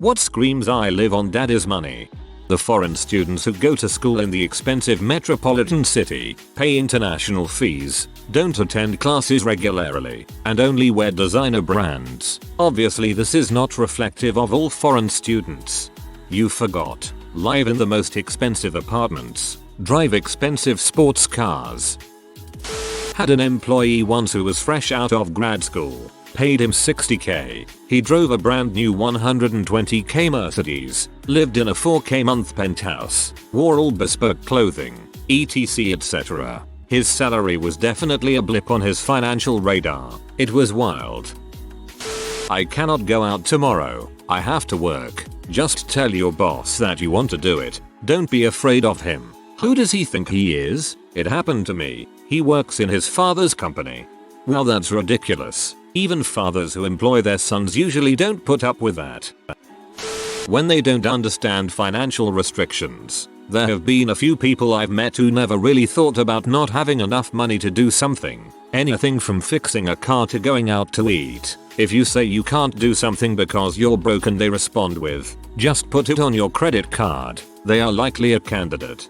What screams I live on daddy's money? The foreign students who go to school in the expensive metropolitan city, pay international fees, don't attend classes regularly, and only wear designer brands. Obviously this is not reflective of all foreign students. You forgot. Live in the most expensive apartments, drive expensive sports cars. Had an employee once who was fresh out of grad school. Paid him $60k. He drove a brand new $120k Mercedes, lived in a $4k month penthouse, wore all bespoke clothing, etc etc. His salary was definitely a blip on his financial radar. It was wild. I cannot go out tomorrow. I have to work. Just tell your boss that you want to do it. Don't be afraid of him. Who does he think he is? It happened to me. He works in his father's company. Well, that's ridiculous. Even fathers who employ their sons usually don't put up with that. When they don't understand financial restrictions. There have been a few people I've met who never really thought about not having enough money to do something. Anything from fixing a car to going out to eat. If you say you can't do something because you're broken, they respond with, just put it on your credit card. They are likely a candidate.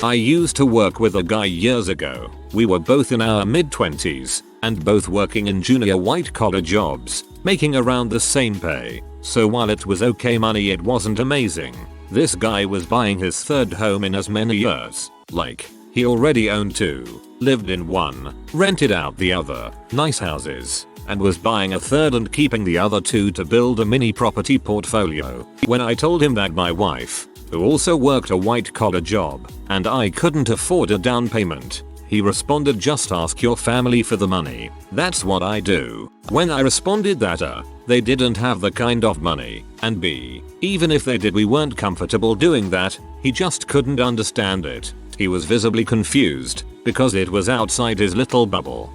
I used to work with a guy years ago. We were both in our mid-20s and both working in junior white-collar jobs, making around the same pay. So while it was okay money, it wasn't amazing. This guy was buying his third home in as many years. Like, he already owned 2, lived in one, rented out the other, nice houses, and was buying a third and keeping the other 2 to build a mini property portfolio. When I told him that my wife, who also worked a white-collar job, and I couldn't afford a down payment, he responded, just ask your family for the money. That's what I do. When I responded that they didn't have the kind of money, and b, even if they did, we weren't comfortable doing that, he just couldn't understand it. He was visibly confused, because it was outside his little bubble.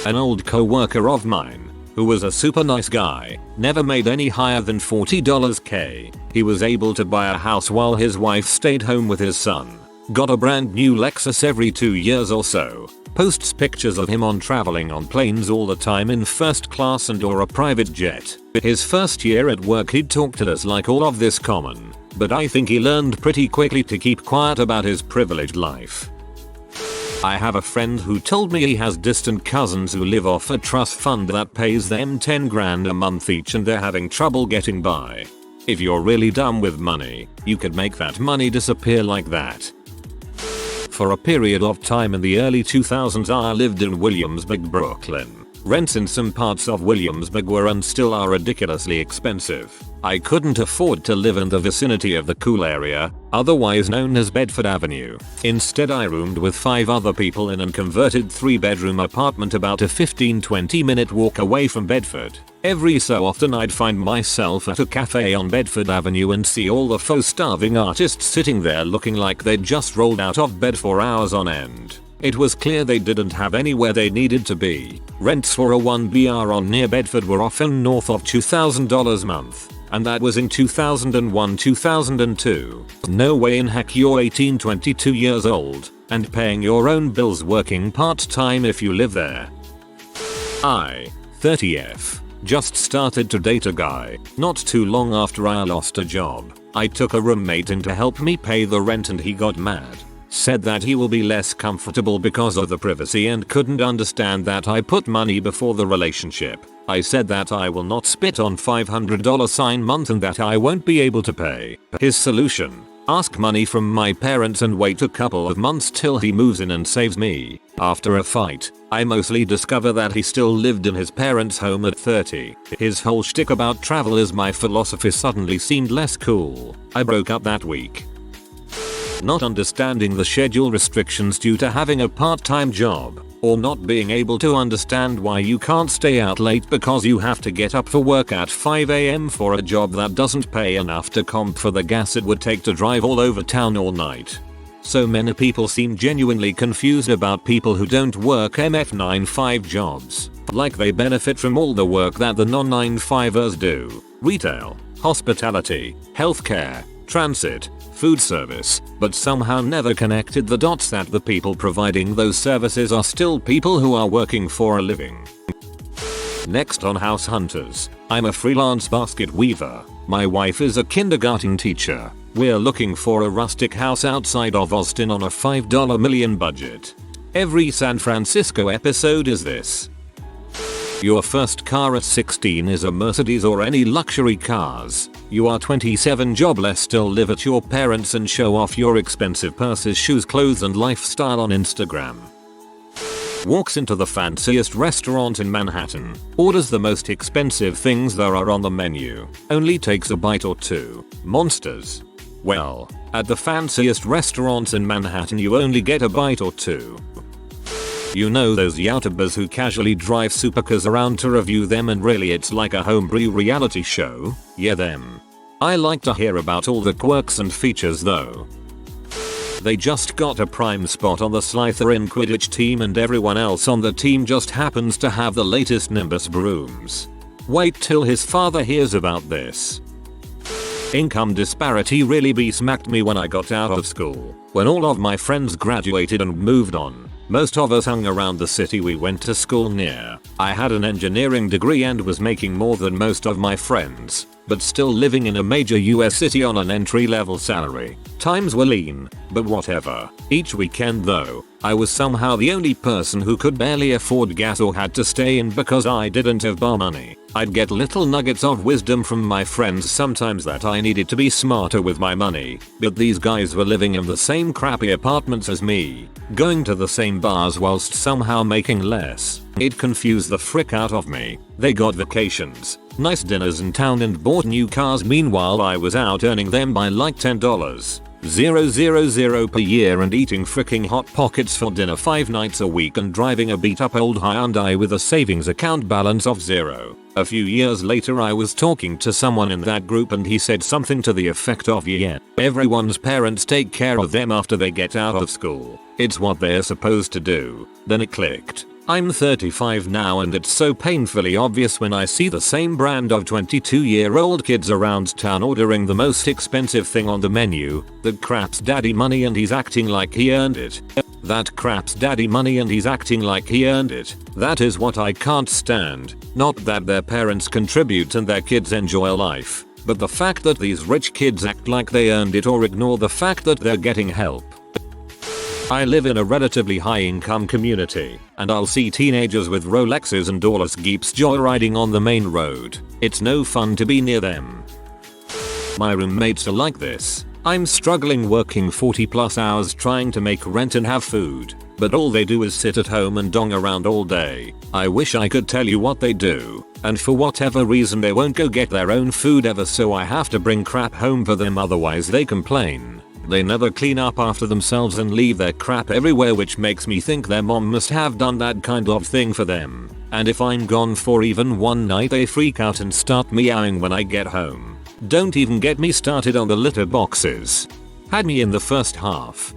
An old co-worker of mine, who was a super nice guy, never made any higher than $40k. He was able to buy a house while his wife stayed home with his son. Got a brand new Lexus every 2 years or so. Posts pictures of him on traveling on planes all the time in first class and or a private jet. His first year at work he'd talk to us like all of this common, but I think he learned pretty quickly to keep quiet about his privileged life. I have a friend who told me he has distant cousins who live off a trust fund that pays them 10 grand a month each and they're having trouble getting by. If you're really dumb with money, you could make that money disappear like that. For a period of time in the early 2000s I lived in Williamsburg, Brooklyn. Rents in some parts of Williamsburg were and still are ridiculously expensive. I couldn't afford to live in the vicinity of the cool area, otherwise known as Bedford Avenue. Instead I roomed with 5 other people in a converted 3-bedroom apartment about a 15-20 minute walk away from Bedford. Every so often I'd find myself at a cafe on Bedford Avenue and see all the faux starving artists sitting there looking like they'd just rolled out of bed for hours on end. It was clear they didn't have anywhere they needed to be. Rents for a 1BR on near Bedford were often north of $2,000 a month. And that was in 2001-2002. No way in heck you're 18-22 years old and paying your own bills working part-time if you live there. I, 30F, just started to date a guy. Not too long after I lost a job, I took a roommate in to help me pay the rent and he got mad. Said that he will be less comfortable because of the privacy and couldn't understand that I put money before the relationship. I said that I will not spit on $500 month and that I won't be able to pay. His solution: ask money from my parents and wait a couple of months till he moves in and saves me. After a fight, I mostly discover that he still lived in his parents' home at 30. His whole shtick about travel as my philosophy suddenly seemed less cool. I broke up that week. Not understanding the schedule restrictions due to having a part-time job, or not being able to understand why you can't stay out late because you have to get up for work at 5 AM for a job that doesn't pay enough to comp for the gas it would take to drive all over town all night. So many people seem genuinely confused about people who don't work MF 9-5 jobs, like they benefit from all the work that the non-9-5ers do. Retail, hospitality, healthcare, transit, food service, but somehow never connected the dots that the people providing those services are still people who are working for a living. Next on House Hunters, I'm a freelance basket weaver. My wife is a kindergarten teacher. We're looking for a rustic house outside of Austin on a $5 million budget. Every San Francisco episode is this. Your first car at 16 is a Mercedes or any luxury cars. You are 27, jobless, still live at your parents' and show off your expensive purses, shoes, clothes and lifestyle on Instagram. Walks into the fanciest restaurant in Manhattan, orders the most expensive things there are on the menu, only takes a bite or two. Monsters. Well, at the fanciest restaurants in Manhattan you only get a bite or two. You know those YouTubers who casually drive supercars around to review them and really it's like a homebrew reality show? Yeah, them. I like to hear about all the quirks and features though. They just got a prime spot on the Slytherin Quidditch team and everyone else on the team just happens to have the latest Nimbus brooms. Wait till his father hears about this. Income disparity really besmacked me when I got out of school. When all of my friends graduated and moved on, most of us hung around the city we went to school near. I had an engineering degree and was making more than most of my friends, but still living in a major US city on an entry-level salary. Times were lean, but whatever. Each weekend though, I was somehow the only person who could barely afford gas or had to stay in because I didn't have bar money. I'd get little nuggets of wisdom from my friends sometimes that I needed to be smarter with my money, but these guys were living in the same crappy apartments as me, going to the same bars whilst somehow making less. It confused the frick out of me. They got vacations, nice dinners in town and bought new cars, meanwhile I was out earning them by like $10. 000 per year and eating fricking Hot Pockets for dinner 5 nights a week and driving a beat up old Hyundai with a savings account balance of 0. A few years later I was talking to someone in that group and he said something to the effect of, yeah, everyone's parents take care of them after they get out of school. It's what they're supposed to do. Then it clicked. I'm 35 now and it's so painfully obvious when I see the same brand of 22-year-old kids around town ordering the most expensive thing on the menu. That crap's daddy money and he's acting like he earned it. That crap's daddy money and he's acting like he earned it. That is what I can't stand. Not that their parents contribute and their kids enjoy life, but the fact that these rich kids act like they earned it or ignore the fact that they're getting help. I live in a relatively high-income community, and I'll see teenagers with Rolexes and doorless Jeeps joyriding on the main road. It's no fun to be near them. My roommates are like this. I'm struggling working 40+ hours trying to make rent and have food, but all they do is sit at home and dong around all day. I wish I could tell you what they do, and for whatever reason they won't go get their own food ever, so I have to bring crap home for them, otherwise they complain. They never clean up after themselves and leave their crap everywhere, which makes me think their mom must have done that kind of thing for them. And if I'm gone for even one night they freak out and start meowing when I get home. Don't even get me started on the litter boxes. Had me in the first half.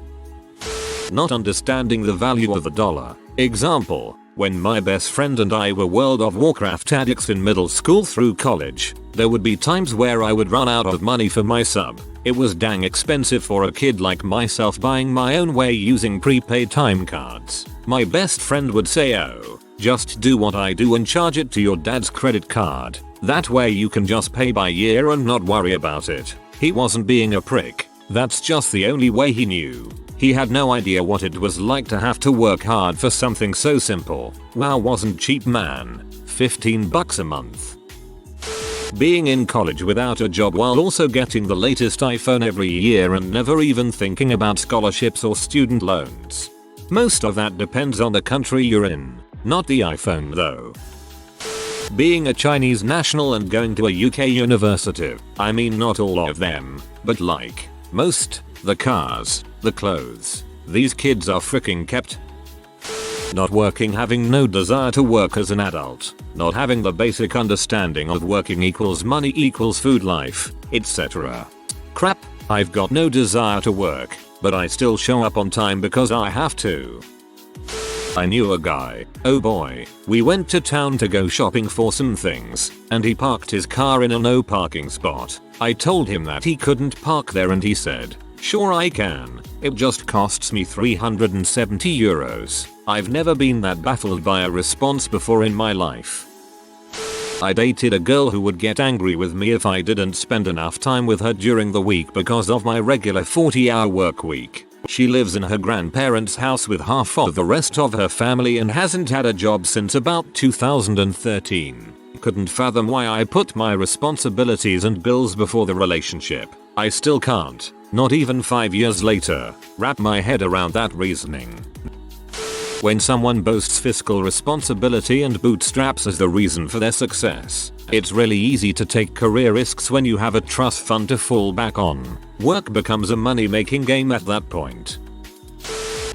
Not understanding the value of the dollar. Example, when my best friend and I were World of Warcraft addicts in middle school through college, there would be times where I would run out of money for my sub. It was dang expensive for a kid like myself buying my own way using prepaid time cards. My best friend would say, oh, just do what I do and charge it to your dad's credit card. That way you can just pay by year and not worry about it. He wasn't being a prick. That's just the only way he knew. He had no idea what it was like to have to work hard for something so simple. Wow, wasn't cheap, man. $15 a month. Being in college without a job while also getting the latest iPhone every year and never even thinking about scholarships or student loans. Most of that depends on the country you're in, not the iPhone though. Being a Chinese national and going to a UK university. I mean, not all of them, but like most, the cars, the clothes. These kids are freaking kept. Not working, having no desire to work as an adult, not having the basic understanding of working equals money equals food life, etc. Crap, I've got no desire to work, but I still show up on time because I have to. I knew a guy, oh boy, we went to town to go shopping for some things, and he parked his car in a no parking spot. I told him that he couldn't park there and he said, sure I can, it just costs me 370 euros. I've never been that baffled by a response before in my life. I dated a girl who would get angry with me if I didn't spend enough time with her during the week because of my regular 40-hour work week. She lives in her grandparents' house with half of the rest of her family and hasn't had a job since about 2013. Couldn't fathom why I put my responsibilities and bills before the relationship. I still can't, not even 5 years later, wrap my head around that reasoning. When someone boasts fiscal responsibility and bootstraps as the reason for their success, it's really easy to take career risks when you have a trust fund to fall back on. Work becomes a money-making game at that point.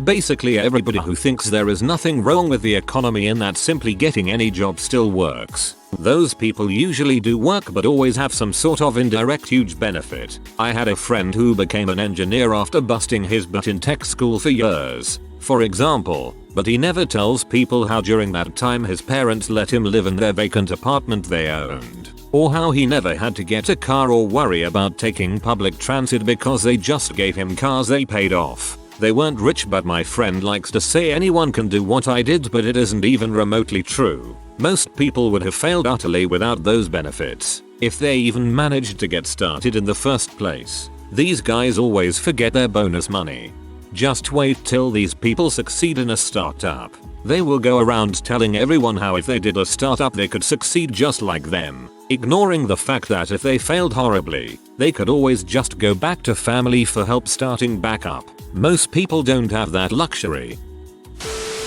Basically everybody who thinks there is nothing wrong with the economy and that simply getting any job still works. Those people usually do work but always have some sort of indirect huge benefit. I had a friend who became an engineer after busting his butt in tech school for years, for example, but he never tells people how during that time his parents let him live in their vacant apartment they owned, or how he never had to get a car or worry about taking public transit because they just gave him cars they paid off. They weren't rich, but my friend likes to say anyone can do what I did, but it isn't even remotely true. Most people would have failed utterly without those benefits, if they even managed to get started in the first place. These guys always forget their bonus money. Just wait till these people succeed in a startup. They will go around telling everyone how if they did a startup they could succeed just like them, ignoring the fact that if they failed horribly, they could always just go back to family for help starting back up. Most people don't have that luxury.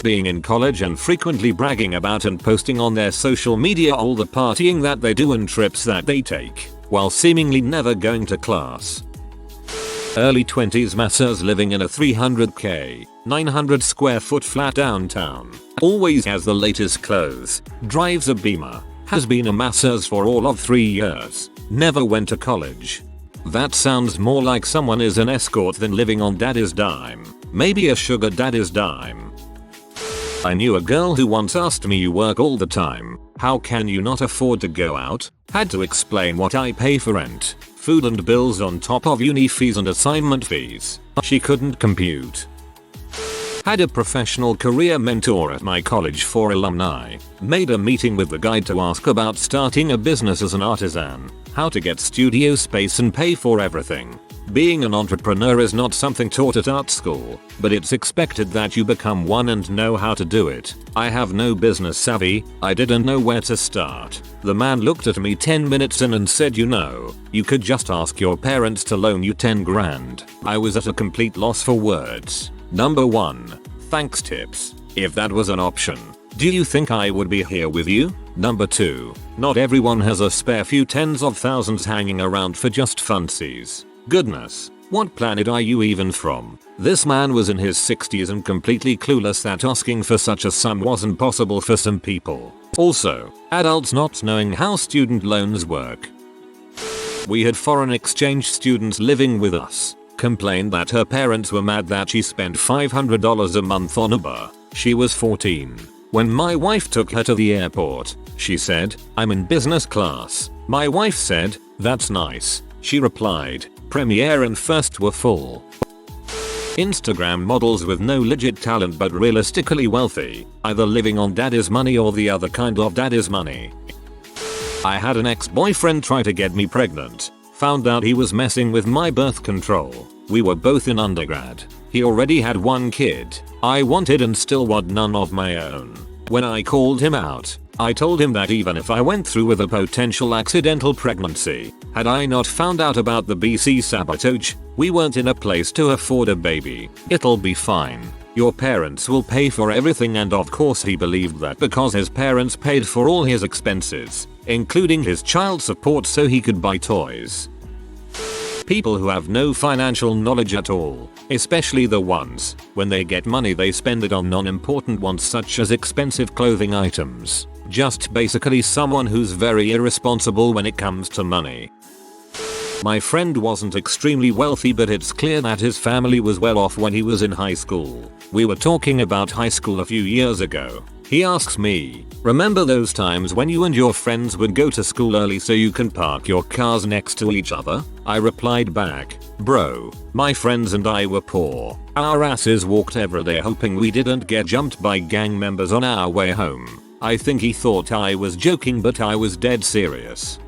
Being in college and frequently bragging about and posting on their social media all the partying that they do and trips that they take, while seemingly never going to class. Early 20s masseurs living in a 300k, 900 square foot flat downtown, always has the latest clothes, drives a Beamer, has been a masseuse for all of 3 years, never went to college. That sounds more like someone is an escort than living on daddy's dime, maybe a sugar daddy's dime. I knew a girl who once asked me, "You work all the time, how can you not afford to go out?" Had to explain what I pay for rent, food and bills on top of uni fees and assignment fees. She couldn't compute. Had a professional career mentor at my college for alumni. Made a meeting with the guy to ask about starting a business as an artisan, how to get studio space and pay for everything. Being an entrepreneur is not something taught at art school, but it's expected that you become one and know how to do it. I have no business savvy, I didn't know where to start. The man looked at me 10 minutes in and said, "You could just ask your parents to loan you 10 grand. I was at a complete loss for words. Number 1. Thanks tips. If that was an option, do you think I would be here with you? Number 2. Not everyone has a spare few tens of thousands hanging around for just funsies. Goodness, what planet are you even from?" This man was in his 60s and completely clueless that asking for such a sum wasn't possible for some people. Also, adults not knowing how student loans work. We had foreign exchange students living with us. Complained that her parents were mad that she spent $500 a month on Uber. She was 14. When my wife took her to the airport, she said, "I'm in business class." My wife said, "That's nice." She replied, "Premier and first were full." Instagram models with no legit talent but realistically wealthy, either living on daddy's money or the other kind of daddy's money. I had an ex-boyfriend try to get me pregnant. Found out he was messing with my birth control. We were both in undergrad. He already had 1 kid. I wanted and still want none of my own. When I called him out, I told him that even if I went through with a potential accidental pregnancy, had I not found out about the BC sabotage, we weren't in a place to afford a baby. It'll be fine. Your parents will pay for everything, and of course he believed that because his parents paid for all his expenses, including his child support, so he could buy toys. People who have no financial knowledge at all, especially the ones, when they get money they spend it on non-important ones such as expensive clothing items. Just basically someone who's very irresponsible when it comes to money. My friend wasn't extremely wealthy, but it's clear that his family was well off when he was in high school. We were talking about high school a few years ago. He asks me, "Remember those times when you and your friends would go to school early so you can park your cars next to each other?" I replied back, "Bro, my friends and I were poor. Our asses walked every day hoping we didn't get jumped by gang members on our way home. I think he thought I was joking, but I was dead serious.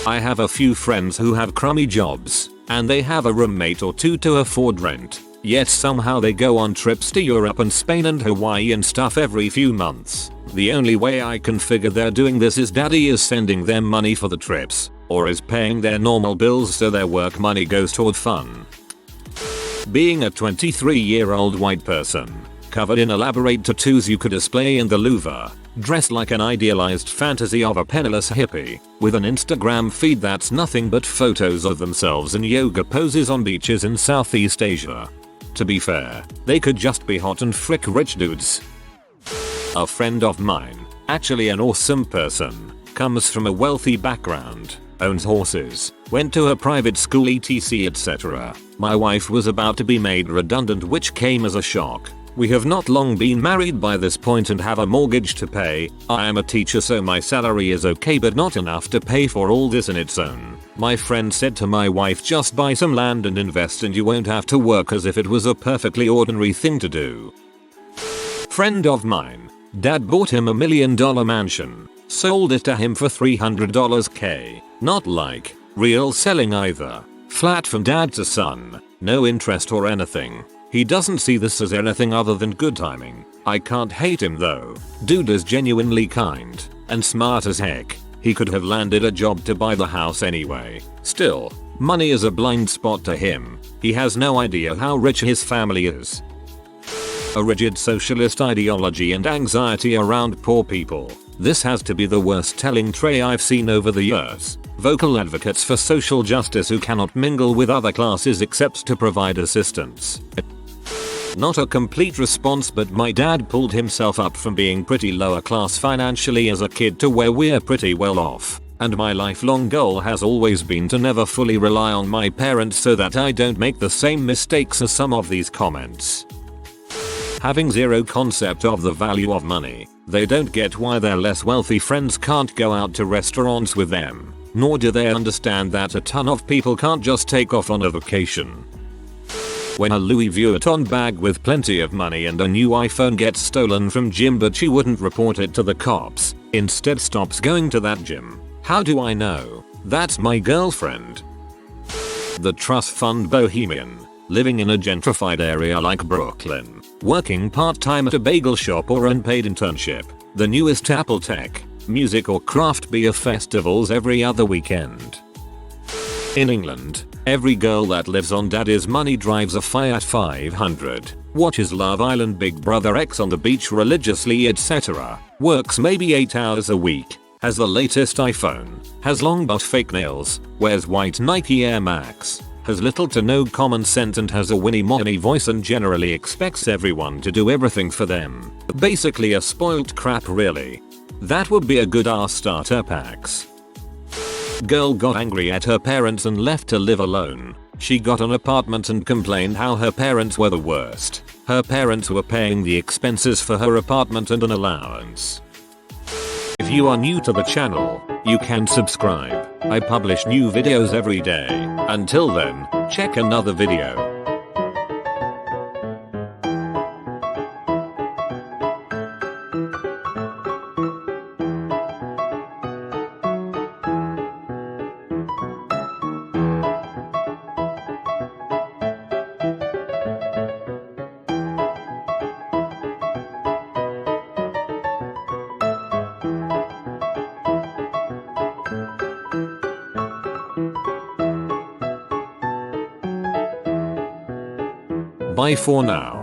I have a few friends who have crummy jobs, and they have a roommate or two to afford rent, yet somehow they go on trips to Europe and Spain and Hawaii and stuff every few months. The only way I can figure they're doing this is daddy is sending them money for the trips, or is paying their normal bills so their work money goes toward fun. Being a 23-year-old white person, covered in elaborate tattoos you could display in the Louvre, dressed like an idealized fantasy of a penniless hippie, with an Instagram feed that's nothing but photos of themselves in yoga poses on beaches in Southeast Asia. To be fair, they could just be hot and frick rich dudes. A friend of mine, actually an awesome person, comes from a wealthy background, owns horses, went to a private school etc etc. My wife was about to be made redundant, which came as a shock. We have not long been married by this point and have a mortgage to pay. I am a teacher, so my salary is okay but not enough to pay for all this in its own. My friend said to my wife, just buy some land and invest and you won't have to work, as if it was a perfectly ordinary thing to do. Friend of mine, dad bought him $1 million mansion, sold it to him for $300k. Not like real selling either. Flat from dad to son, no interest or anything. He doesn't see this as anything other than good timing. I can't hate him though. Dude is genuinely kind and smart as heck. He could have landed a job to buy the house anyway. Still, money is a blind spot to him. He has no idea how rich his family is. A rigid socialist ideology and anxiety around poor people. This has to be the worst telling trait I've seen over the years. Vocal advocates for social justice who cannot mingle with other classes except to provide assistance. Not a complete response, but my dad pulled himself up from being pretty lower class financially as a kid to where we're pretty well off. And my lifelong goal has always been to never fully rely on my parents so that I don't make the same mistakes as some of these comments. Having zero concept of the value of money, they don't get why their less wealthy friends can't go out to restaurants with them, nor do they understand that a ton of people can't just take off on a vacation. When a Louis Vuitton bag with plenty of money and a new iPhone gets stolen from gym but she wouldn't report it to the cops, instead stops going to that gym. How do I know? That's my girlfriend. The trust fund bohemian, living in a gentrified area like Brooklyn, working part-time at a bagel shop or unpaid internship, the newest Apple tech, music or craft beer festivals every other weekend. In England, every girl that lives on daddy's money drives a Fiat 500, watches Love Island, Big Brother X on the beach religiously etc, works maybe 8 hours a week, has the latest iPhone, has long but fake nails, wears white Nike Air Max, has little to no common sense and has a Winnie Mohini voice and generally expects everyone to do everything for them. Basically a spoiled crap really. That would be a good ass starter packs. Girl got angry at her parents and left to live alone. She got an apartment and complained how her parents were the worst. Her parents were paying the expenses for her apartment and an allowance. If you are new to the channel, you can subscribe. I publish new videos every day. Until then, check another video. Bye for now.